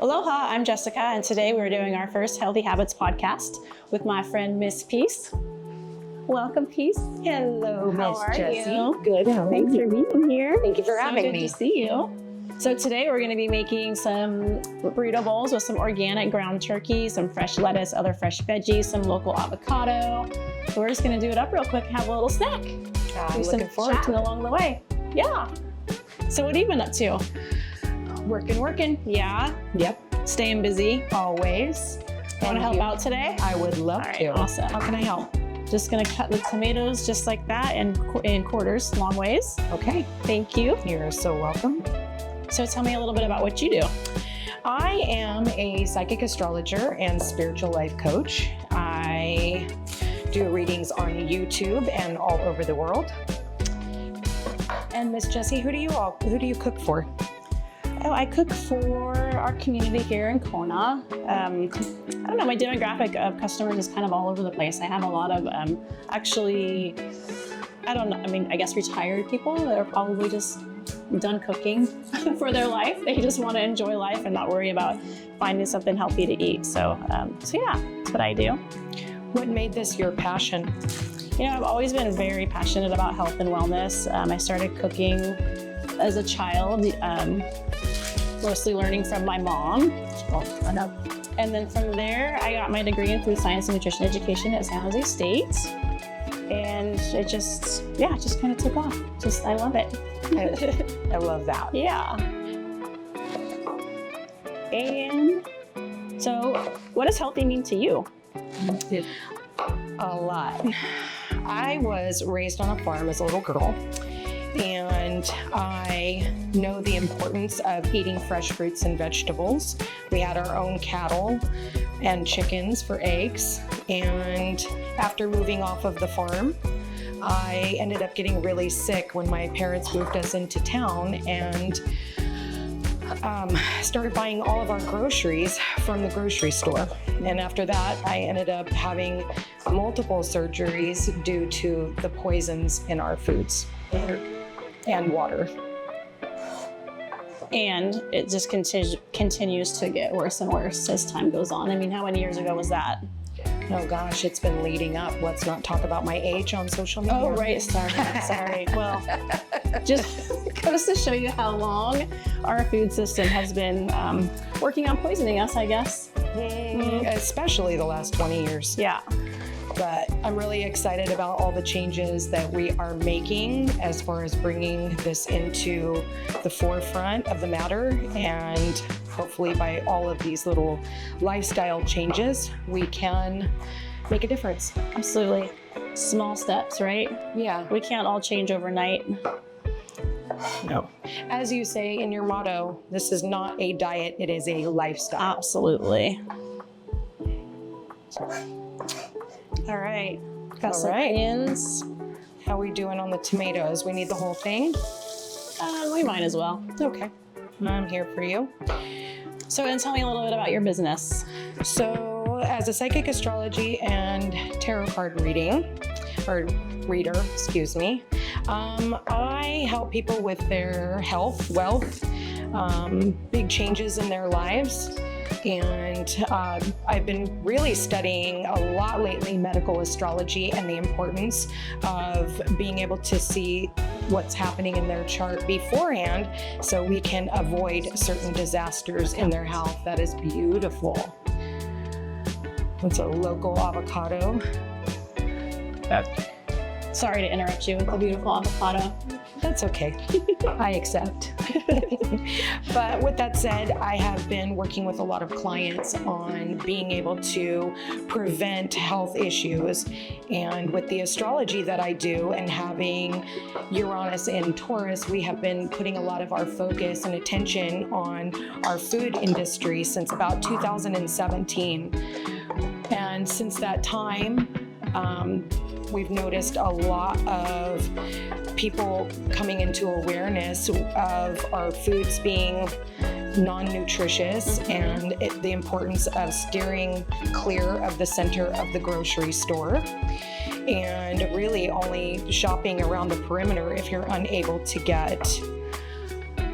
Aloha, I'm Jessica, and today we're doing our first Healthy Habits podcast with my friend Miss Peace. Welcome, Peace. Hello, Miss Jessie. You? Good. Thanks for being here. Thank you for having Good me. to see you. So today we're going to be making some burrito bowls with some organic ground turkey, some fresh lettuce, other fresh veggies, some local avocado. So we're just going to do it up real quick, have a little snack. I'm Do looking some forward chatting to it. along the way. Yeah. So what have you been up to? Working. Yeah. Yep. Staying busy. Always. Want to help out today? I would love All right, to. awesome. How can I help? Just gonna cut the tomatoes just like that in quarters, long ways. Okay. Thank you. You're so welcome. So tell me a little bit about what you do. I am a psychic astrologer and spiritual life coach. I do readings on YouTube and all over the world. And Miss Jessie, who do you cook for? Oh, I cook for our community here in Kona. I don't know, my demographic of customers is kind of all over the place. I have a lot of I guess retired people that are probably just done cooking for their life. They just want to enjoy life and not worry about finding something healthy to eat. So yeah, that's what I do. What made this your passion? You know, I've always been very passionate about health and wellness. I started cooking as a child, mostly learning from my mom. And then from there, I got my degree in food science and nutrition education at San Jose State. And it just kind of took off. I love it. I love that. Yeah. And so what does healthy mean to you? A lot. I was raised on a farm as a little girl, and I know the importance of eating fresh fruits and vegetables. We had our own cattle and chickens for eggs, and after moving off of the farm, I ended up getting really sick when my parents moved us into town and started buying all of our groceries from the grocery store. And after that, I ended up having multiple surgeries due to the poisons in our foods and water. And it just continues to get worse and worse as time goes on. I mean, how many years ago was that? Oh gosh, it's been leading up. Let's not talk about my age on social media. Oh, right. Sorry. Well, just goes to show you how long our food system has been working on poisoning us, I guess. Especially the last 20 years. Yeah. But I'm really excited about all the changes that we are making as far as bringing this into the forefront of the matter. And hopefully by all of these little lifestyle changes, we can make a difference. Absolutely. Small steps, right? Yeah. We can't all change overnight. No. As you say in your motto, this is not a diet, it is a lifestyle. Absolutely. All right. Got some onions. How are we doing on the tomatoes? We need the whole thing? We might as well. Okay. I'm here for you. So then tell me a little bit about your business. So as a psychic astrology and tarot card reader, I help people with their health, wealth, big changes in their lives. And I've been really studying a lot lately medical astrology and the importance of being able to see what's happening in their chart beforehand so we can avoid certain disasters in their health. That is beautiful. It's a local avocado. Sorry to interrupt you with the beautiful avocado. That's okay. I accept. But with that said, I have been working with a lot of clients on being able to prevent health issues. And with the astrology that I do and having Uranus in Taurus, we have been putting a lot of our focus and attention on our food industry since about 2017. And since that time, we've noticed a lot of people coming into awareness of our foods being non-nutritious and the importance of steering clear of the center of the grocery store and really only shopping around the perimeter if you're unable to get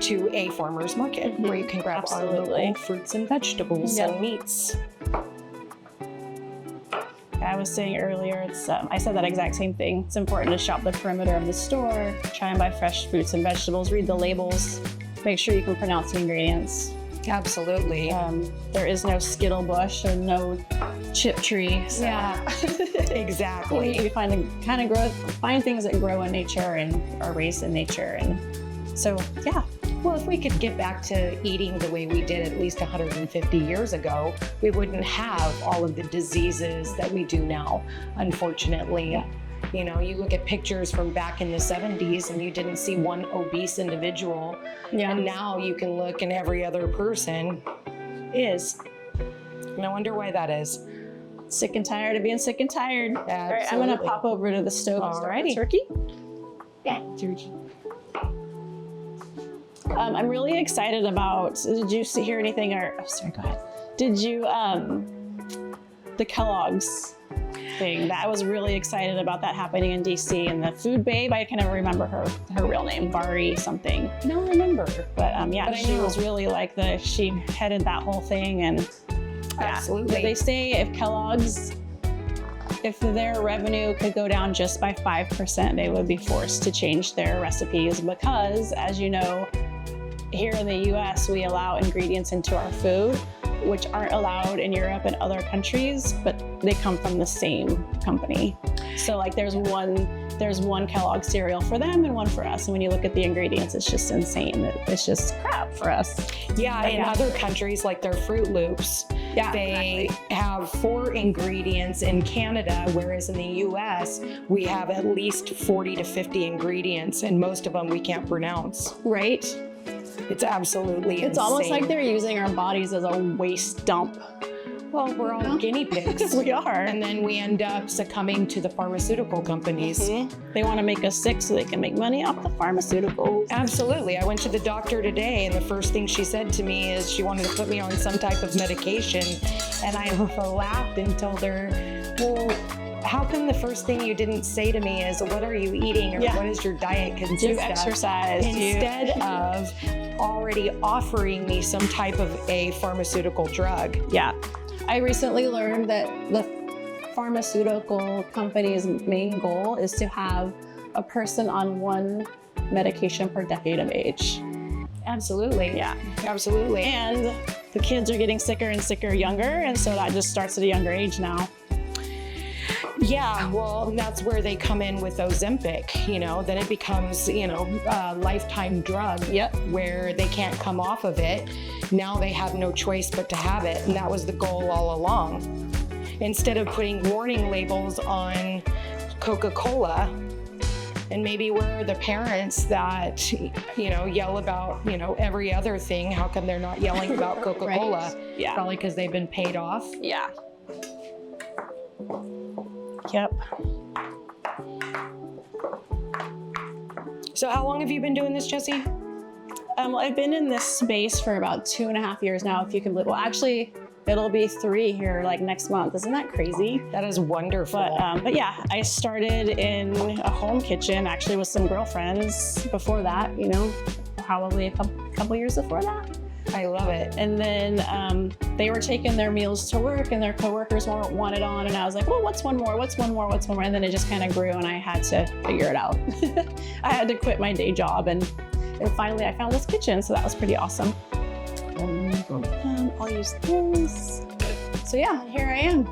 to a farmer's market where you can grab our Absolutely. local fruits and vegetables Yep. and meats. I was saying earlier, I said that exact same thing. It's important to shop the perimeter of the store, try and buy fresh fruits and vegetables, read the labels, make sure you can pronounce the ingredients. Absolutely. There is no Skittle bush or no chip tree. So Yeah, exactly. we find things that grow in nature and are raised in nature. And so, yeah. Well, if we could get back to eating the way we did at least 150 years ago, we wouldn't have all of the diseases that we do now, unfortunately. Yeah. You know, you look at pictures from back in the 70s and you didn't see one obese individual. Yeah. And now you can look and every other person is. And I wonder why that is. Sick and tired of being sick and tired. All right, I'm gonna pop over to the stove and start the Alrighty. turkey. Yeah, turkey. I'm really excited about, did you hear anything or, oh, sorry, go ahead. Did you, the Kellogg's thing, that I was really excited about that happening in DC, and the food babe, I can't ever remember her real name, Vari something. I don't remember. But yeah, But I she know. was really like she headed that whole thing, and yeah. Absolutely. They say if Kellogg's, if their revenue could go down just by 5%, they would be forced to change their recipes because, as you know, here in the US, we allow ingredients into our food, which aren't allowed in Europe and other countries, but they come from the same company. So like there's one Kellogg cereal for them and one for us. And when you look at the ingredients, it's just insane. It's just crap for us. Yeah, in other countries like their Fruit Loops, they have 4 ingredients in Canada, whereas in the US, we have at least 40 to 50 ingredients, and most of them we can't pronounce. Right? It's absolutely It's insane. almost like they're using our bodies as a waste dump. Well, we're all guinea pigs. We are. And then we end up succumbing to the pharmaceutical companies. They want to make us sick so they can make money off the pharmaceuticals. Absolutely. I went to the doctor today, and the first thing she said to me is she wanted to put me on some type of medication. And I laughed and told her, well, how come the first thing you didn't say to me is, what are you eating, or what is your diet consist Do you of? exercise? Instead of already offering me some type of a pharmaceutical drug. Yeah. I recently learned that the pharmaceutical company's main goal is to have a person on one medication per decade of age. Absolutely. Yeah. Absolutely. And the kids are getting sicker and sicker younger, and so that just starts at a younger age now. Yeah, well, that's where they come in with Ozempic, you know, then it becomes, you know, a lifetime drug where they can't come off of it. Now they have no choice but to have it, and that was the goal all along. Instead of putting warning labels on Coca-Cola, and maybe we're the parents that, you know, yell about, you know, every other thing. How come they're not yelling about Coca-Cola? Right. Yeah. Probably because they've been paid off. Yeah. Yep. So how long have you been doing this, Jessie? Well, I've been in this space for about 2.5 years now, if you can believe. Well, actually, it'll be 3 here like next month. Isn't that crazy? That is wonderful. But yeah, I started in a home kitchen, actually with some girlfriends before that, you know, probably a couple years before that. I love it. And then they were taking their meals to work and their coworkers wanted on. And I was like, well, what's one more? What's one more? What's one more? And then it just kind of grew and I had to figure it out. I had to quit my day job and finally I found this kitchen. So that was pretty awesome. I'll use this. So yeah, here I am,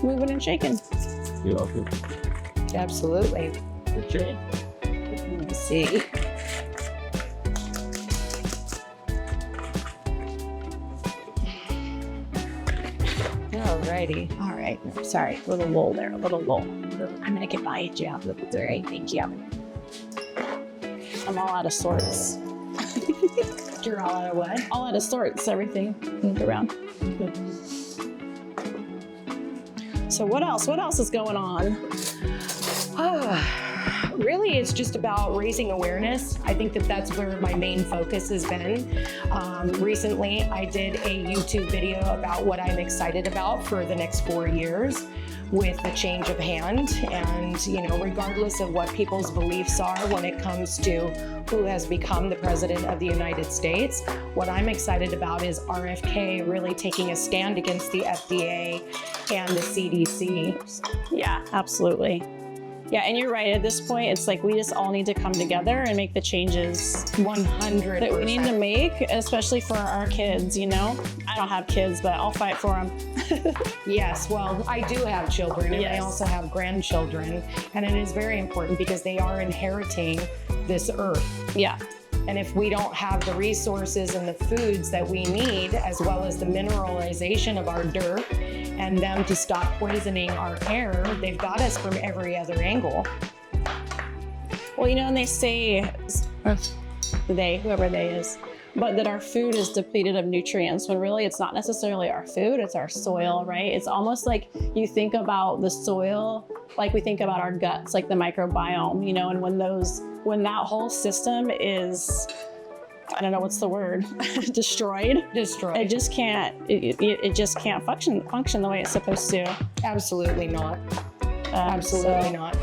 moving and shaking. You're welcome. Absolutely. Let me see. Alrighty. All right, sorry, a little lull there, a little lull. I'm gonna get by it, yeah. All right, thank you. I'm all out of sorts. You're all out of what? All out of sorts, everything moved around. So what else? What else is going on? Really, it's just about raising awareness. I think that that's where my main focus has been. Recently, I did a YouTube video about what I'm excited about for the next 4 years, with the change of hand. And, you know, regardless of what people's beliefs are when it comes to who has become the president of the United States, what I'm excited about is RFK really taking a stand against the FDA and the CDC. Yeah, absolutely. Yeah, and you're right. At this point, it's like we just all need to come together and make the changes 100% that we need to make, especially for our kids, you know? I don't have kids, but I'll fight for them. Yes, well, I do have children, and I Yes. also have grandchildren, and it is very important because they are inheriting this earth. Yeah. And if we don't have the resources and the foods that we need, as well as the mineralization of our dirt, and them to stop poisoning our air, they've got us from every other angle. Well, you know, and they say, whoever they is, but that our food is depleted of nutrients, when really it's not necessarily our food, it's our soil, right? It's almost like you think about the soil like we think about our guts, like the microbiome, you know, and when that whole system is, I don't know what's the word, destroyed. It just can't, it just can't function the way it's supposed to. Absolutely not. Absolutely not.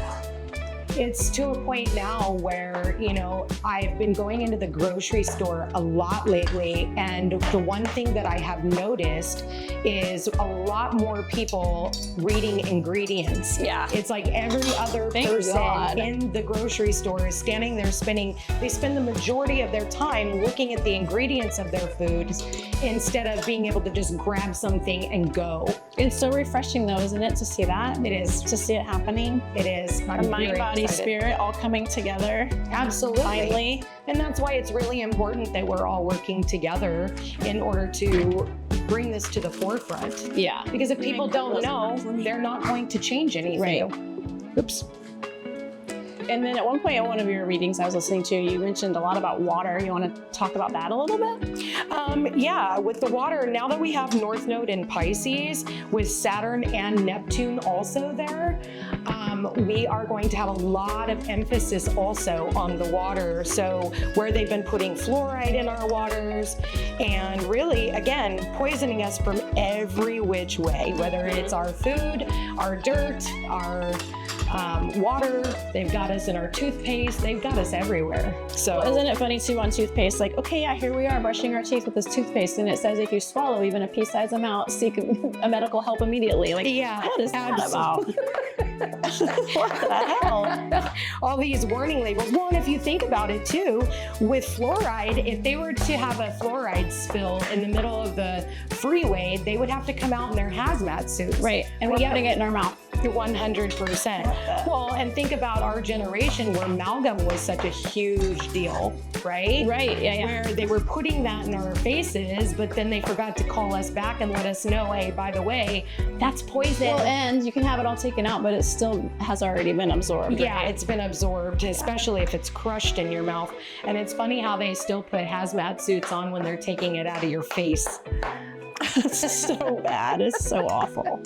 It's to a point now where, you know, I've been going into the grocery store a lot lately, and the one thing that I have noticed is a lot more people reading ingredients. Yeah. It's like every other Thank person God. in the grocery store is standing there they spend the majority of their time looking at the ingredients of their foods instead of being able to just grab something and go. It's so refreshing though, isn't it, to see that? It is. To see it happening. It is. I'm Our mind, very body, excited. spirit all coming together. Absolutely. Finally. And that's why it's really important that we're all working together in order to bring this to the forefront. Yeah. Because if people don't know, they're not going to change anything. Right. Oops. And then at one point in one of your readings I was listening to, you mentioned a lot about water. You want to talk about that a little bit? Yeah, with the water, now that we have North Node in Pisces, with Saturn and Neptune also there, we are going to have a lot of emphasis also on the water. So where they've been putting fluoride in our waters and really, again, poisoning us from every which way, whether it's our food, our dirt, our water, they've got us in our toothpaste, they've got us everywhere. So Isn't it funny too on toothpaste? Like, okay, yeah, here we are brushing our teeth with this toothpaste, and it says if you swallow even a pea-sized amount, seek a medical help immediately. Like, yeah, what is that about? What the hell? All these warning labels. Well, and if you think about it too, with fluoride, if they were to have a fluoride spill in the middle of the freeway, they would have to come out in their hazmat suits. Right, and we're putting it in our mouth. 100%. Well, and think about our generation where amalgam was such a huge deal, right? Right, yeah. Where they were putting that in our faces, but then they forgot to call us back and let us know, hey, by the way, that's poison. Well, and you can have it all taken out, but it still has already been absorbed. Yeah, right? it's been absorbed, especially if it's crushed in your mouth. And it's funny how they still put hazmat suits on when they're taking it out of your face. It's so bad. It's so awful.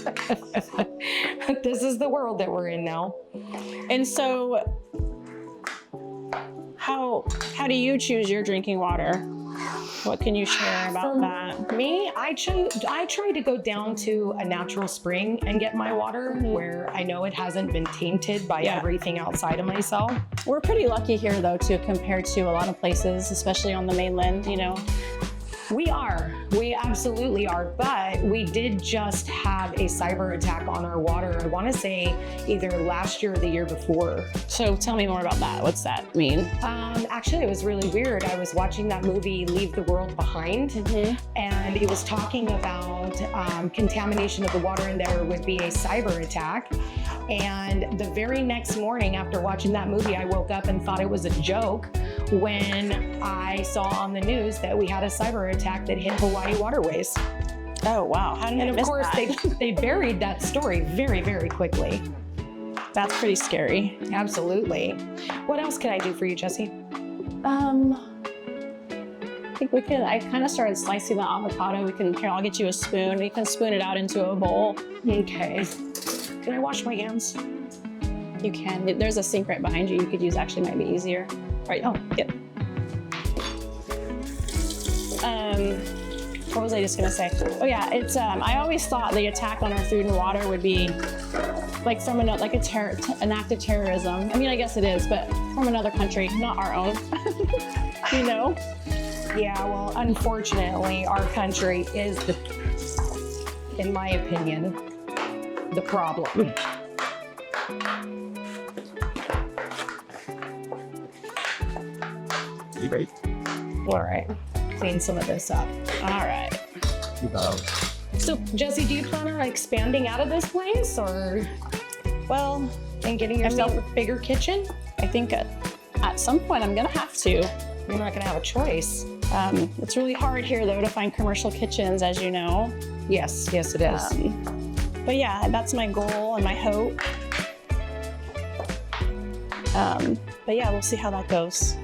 This is the world that we're in now. And so, how do you choose your drinking water? What can you share about that? Me, I try to go down to a natural spring and get my water where I know it hasn't been tainted by everything outside of myself. We're pretty lucky here, though, too, compared to a lot of places, especially on the mainland, you know. We absolutely are, but we did just have a cyber attack on our water. I want to say either last year or the year before. So tell me more about that. What's that mean? Actually, it was really weird. I was watching that movie, Leave the World Behind, and it was talking about contamination of the water, and there would be a cyber attack. And the very next morning after watching that movie, I woke up and thought it was a joke when I saw on the news that we had a cyber attack that hit Hawaii waterways. Oh, wow. How did I And of miss course, that? they buried that story very, very quickly. That's pretty scary. Absolutely. What else can I do for you, Jessie? I think we can, I kind of started slicing the avocado. Here, I'll get you a spoon. We can spoon it out into a bowl. Okay. Can I wash my hands? You can. There's a sink right behind you. You could use, actually might be easier. All right, oh, get. What was I just gonna say? Oh yeah, it's, I always thought the attack on our food and water would be like from an act of terrorism. I mean, I guess it is, but from another country, not our own. You know? Yeah, well, unfortunately, our country is, in my opinion, the problem. Great. All right, clean some of this up. All right. So, Jesse, do you plan on expanding out of this place, or Well, and getting yourself a bigger kitchen? I think at some point I'm gonna have to. You're not gonna have a choice. It's really hard here though to find commercial kitchens, as you know. Yes, yes, it is. But yeah, that's my goal and my hope. But yeah, we'll see how that goes.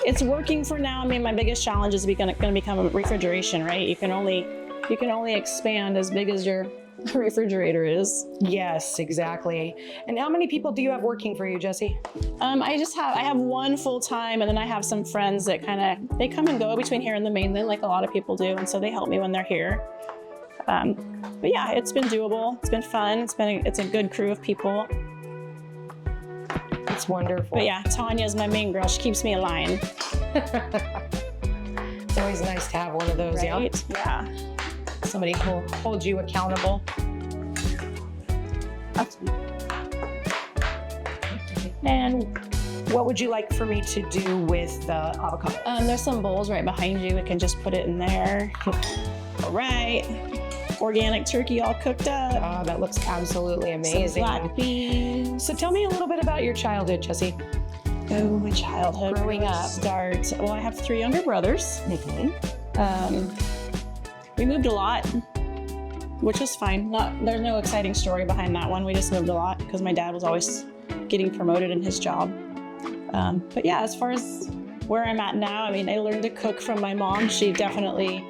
It's working for now. I mean, my biggest challenge is going to become refrigeration, right? You can only expand as big as your refrigerator is. Yes, exactly. And how many people do you have working for you, Jesse? I have one full time, and then I have some friends that they come and go between here and the mainland, like a lot of people do, and so they help me when they're here. But yeah, it's been doable. It's been fun. It's a good crew of people. It's wonderful. But yeah, Tanya's my main girl. She keeps me aligned. It's always nice to have one of those, Right? Yeah. Somebody who holds you accountable. And what would you like for me to do with the avocado? There's some bowls right behind you. We can just put it in there. All right. Organic turkey all cooked up. Oh, that looks absolutely amazing. Some black beans. So tell me a little bit about your childhood, Jesse. Oh, my childhood. Growing up. Well, I have 3 younger brothers. We moved a lot, which was fine. There's no exciting story behind that one. We just moved a lot because my dad was always getting promoted in his job. But yeah, as far as where I'm at now, I mean, I learned to cook from my mom. She definitely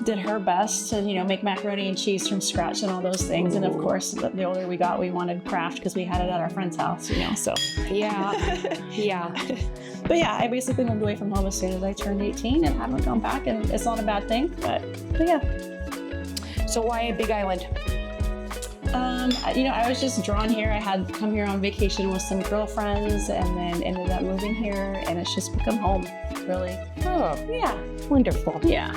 did her best to, make macaroni and cheese from scratch and all those things. And of course, the older we got, we wanted craft because we had it at our friend's house, so. Yeah, yeah. But yeah, I basically moved away from home as soon as I turned 18 and haven't gone back, and it's not a bad thing, but yeah. So why Big Island? I was just drawn here. I had come here on vacation with some girlfriends and then ended up moving here, and it's just become home, really. Oh, Yeah. wonderful. Yeah.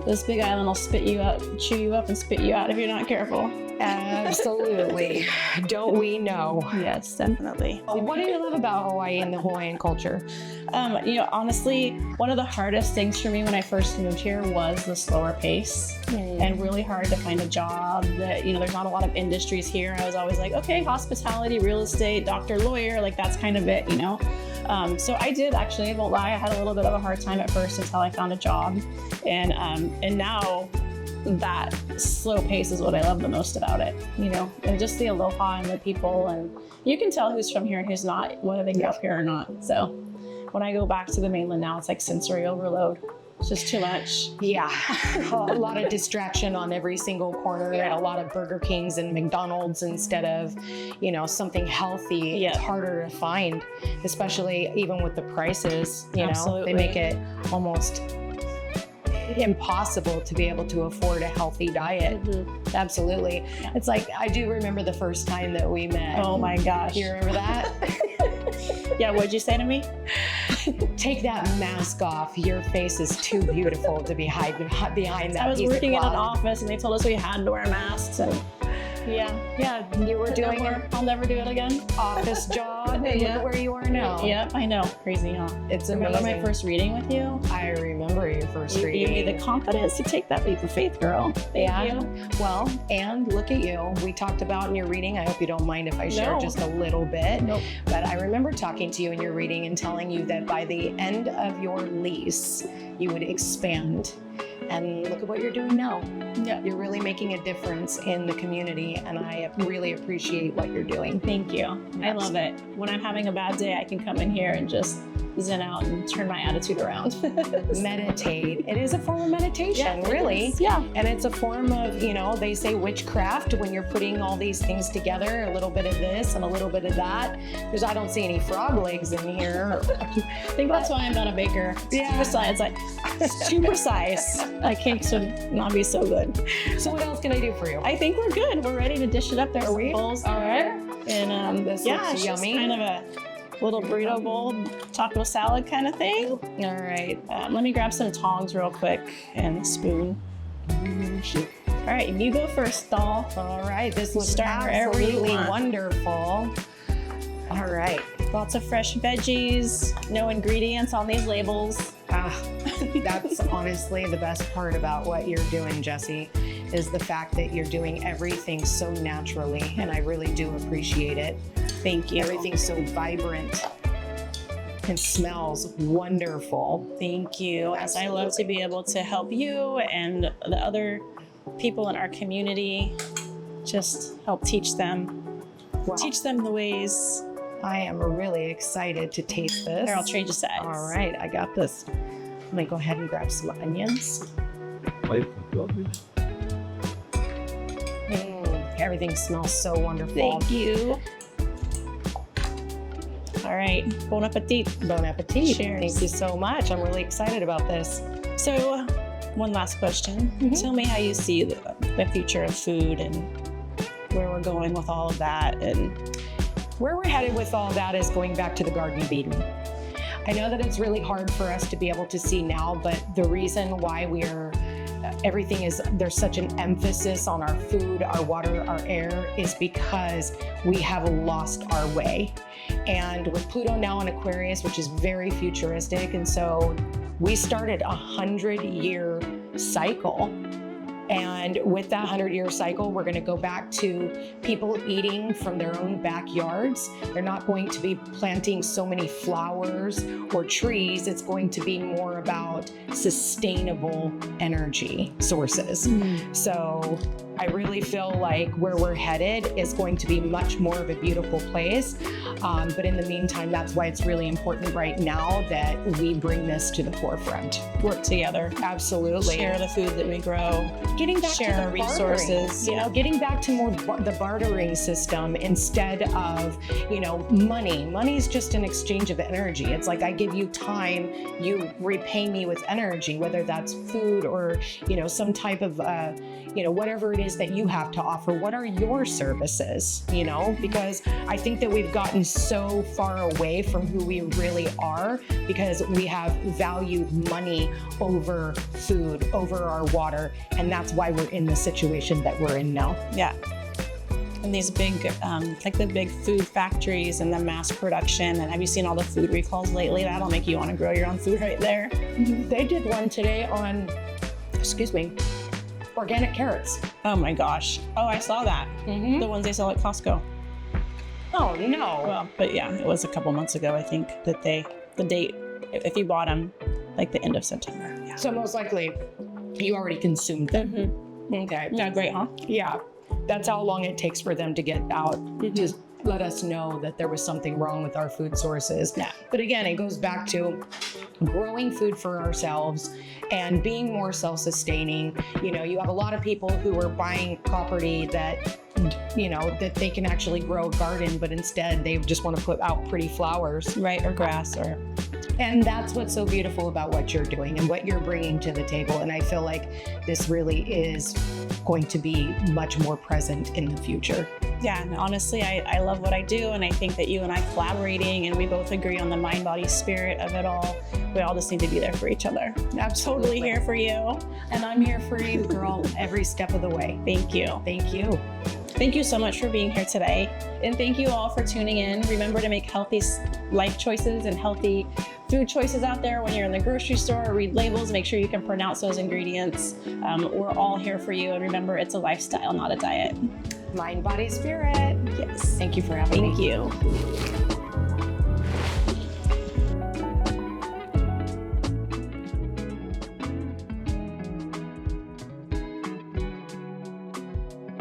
This Big Island will spit you up, chew you up, and spit you out if you're not careful. Absolutely. Don't we know? Yes, definitely. What do you love about Hawaii and the Hawaiian culture? Honestly, one of the hardest things for me when I first moved here was the slower pace and really hard to find a job that, there's not a lot of industries here. I was always like, okay, hospitality, real estate, doctor, lawyer, like that's kind of it, So I did actually, I won't lie, I had a little bit of a hard time at first until I found a job. And now that slow pace is what I love the most about it, and just the aloha and the people, and you can tell who's from here and who's not, whether they grew up here or not. So when I go back to the mainland now, it's like sensory overload. It's just too much. Yeah, a lot of distraction on every single corner, and a lot of Burger Kings and McDonald's instead of, something healthy. Yeah. It's harder to find, especially even with the prices. Absolutely. They make it almost impossible to be able to afford a healthy diet. Absolutely. Yeah. It's like, I do remember the first time that we met. Oh my gosh. You remember that? Yeah, what'd you say to me? Take that mask off. Your face is too beautiful to be hiding behind that. I was piece of working in an cloth. office and they told us we had to wear masks, and yeah, You were doing your I'll never do it again. office job, and look Yeah. at where you are now. Yep, I know. Crazy, huh? It's Remember amazing. my first reading with you? I remember your first You reading. gave me the confidence to take that leap of faith, girl. Thank you. Well, and look at you. We talked about in your reading, I hope you don't mind if I share No. just a little bit. Nope. But I remember talking to you in your reading and telling you that by the end of your lease, you would expand. And look at what you're doing now. Yeah. You're really making a difference in the community, and I really appreciate what you're doing. Thank you. I Yes. love it. When I'm having a bad day, I can come in here and just zen out and turn my attitude around. Meditate. It is a form of meditation, really. Yeah. And it's a form of, they say witchcraft when you're putting all these things together, a little bit of this and a little bit of that. Because I don't see any frog legs in here. I think that's why I'm not a baker. Yeah. Too precise. It's too precise. My cakes would not be so good. So what else can I do for you? I think we're good. We're ready to dish it up. There's some bowls there. And This yeah, looks it's just yummy. kind of a little burrito bowl, taco salad kind of thing. All right. Let me grab some tongs real quick and a spoon. All right, you go first, doll. All right. This looks Start wherever you absolutely want. wonderful. All right. Lots of fresh veggies, no ingredients on these labels. That's honestly the best part about what you're doing, Jessie, is the fact that you're doing everything so naturally, and I really do appreciate it. Thank you. Everything's so vibrant and smells wonderful. Thank you. As I love to be able to help you and the other people in our community, just help teach them the ways. I am really excited to taste this. Here, I'll trade you sides. All right, I got this. I'm gonna go ahead and grab some onions. Everything smells so wonderful. Thank you. All right, bon appetit. Bon appetit. Cheers. Thank you so much. I'm really excited about this. So, one last question. Tell me how you see the future of food and where we're going with all of that. And where we're headed with all that is going back to the Garden of Eden. I know that it's really hard for us to be able to see now, but the reason why there's such an emphasis on our food, our water, our air is because we have lost our way. And with Pluto now in Aquarius, which is very futuristic, and so we started a 100-year cycle. And with that 100-year cycle, we're going to go back to people eating from their own backyards. They're not going to be planting so many flowers or trees. It's going to be more about sustainable energy sources. So I really feel like where we're headed is going to be much more of a beautiful place. But in the meantime, that's why it's really important right now that we bring this to the forefront. work together. Absolutely. Share the food that we grow. Getting back Share to our the resources. bartering, getting back to more the bartering system instead of, money. Money's just an exchange of energy. It's like I give you time, you repay me with energy, whether that's food or, some type of, whatever it is that you have to offer. What are your services? Because I think that we've gotten so far away from who we really are because we have valued money over food, over our water, and that's why we're in the situation that we're in now. Yeah. And these big, like the big food factories and the mass production. And have you seen all the food recalls lately? That'll make you want to grow your own food right there. They did one today on, organic carrots. Oh my gosh. Oh, I saw that. The ones they sell at Costco. Oh, no. Well, but yeah, it was a couple months ago, I think, that the date, if you bought them, like the end of September. Yeah. So most likely you already consumed them. Okay. Yeah, great, huh? Yeah. That's how long it takes for them to get out. Just let us know that there was something wrong with our food sources. Yeah. But again, it goes back to growing food for ourselves and being more self-sustaining. You have a lot of people who are buying property that that they can actually grow a garden, but instead they just want to put out pretty flowers. Right, or grass, And that's what's so beautiful about what you're doing and what you're bringing to the table. And I feel like this really is going to be much more present in the future. Yeah, and honestly, I love what I do, and I think that you and I collaborating, and we both agree on the mind, body, spirit of it all. We all just need to be there for each other. Absolutely. Totally here for you. And I'm here for you, girl, every step of the way. Thank you. Thank you. Thank you so much for being here today. And thank you all for tuning in. Remember to make healthy life choices and healthy food choices out there when you're in the grocery store. Read labels, make sure you can pronounce those ingredients. We're all here for you. And remember, it's a lifestyle, not a diet. Mind, body, spirit. Yes. Thank you for having me. Thank you.